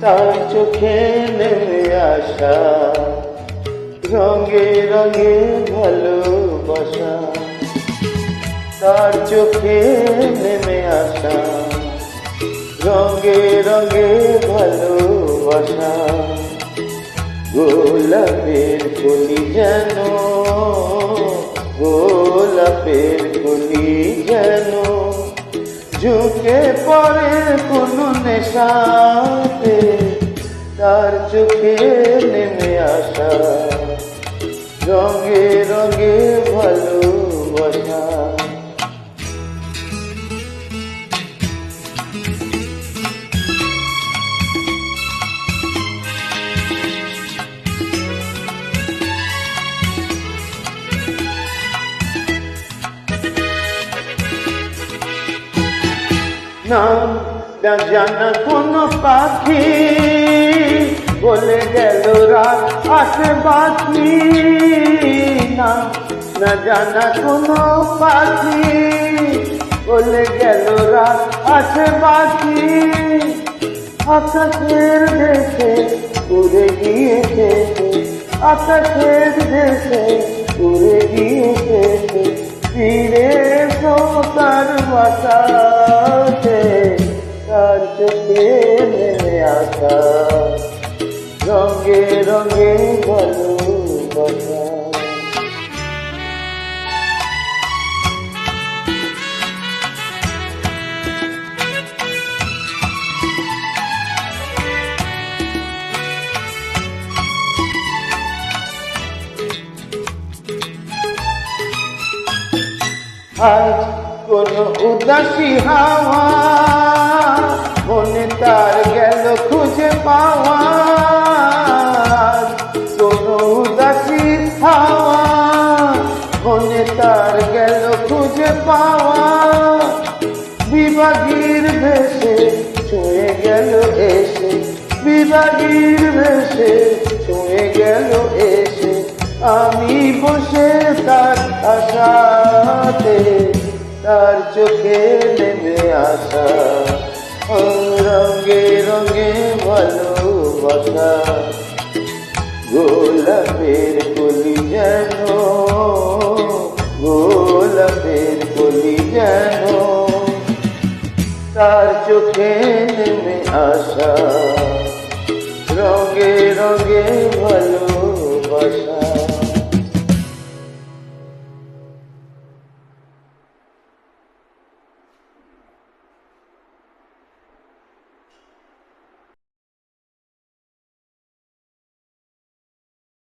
তার চোখে নেমে আসা রঙে রঙে ভালোবাসা, তার চোখে নেমে আসা রঙে রঙে ভালোবাসা। গোলাপের কলি যেন, গোলাপের কলি যেন ঝুঁকে পড়ে কোনো নেশাতে, তার চোখে নেমে আসা রঙে রঙে ভালোবাসা। নাম না জানা কোনো পাখি বলে গেল রাত আসে বাকি, নাম না জানা কোনো পাখি বলে গেল রাত আসে বাকি। আকাশের দেশে উড়ে গিয়েছে, আকাশের দেশে উড়ে গিয়েছে, ফিরে এসো তার বাসাতে, তার চোখে নেমে আসা রঙে রঙে ভালোবাসা। আজ কোনো উদাসী হাওয়া মনে তার গেল খুঁজে পাওয়া, কোনো উদাসী হাওয়া মনে তার গেল খুঁজে পাওয়া। বিভাগীর ভেসে ছুঁয়ে গেল এসে, বিভাগীর ভেসে ছুঁয়ে গেল এসে, আমি বসে তার আশাতে, তার চোখে নেমে আসা রঙে রঙে ভালোবাসা। গোলাপের কলি যেন, গোলাপের কলি যেন তার চোখে নেমে আসা রঙে রঙে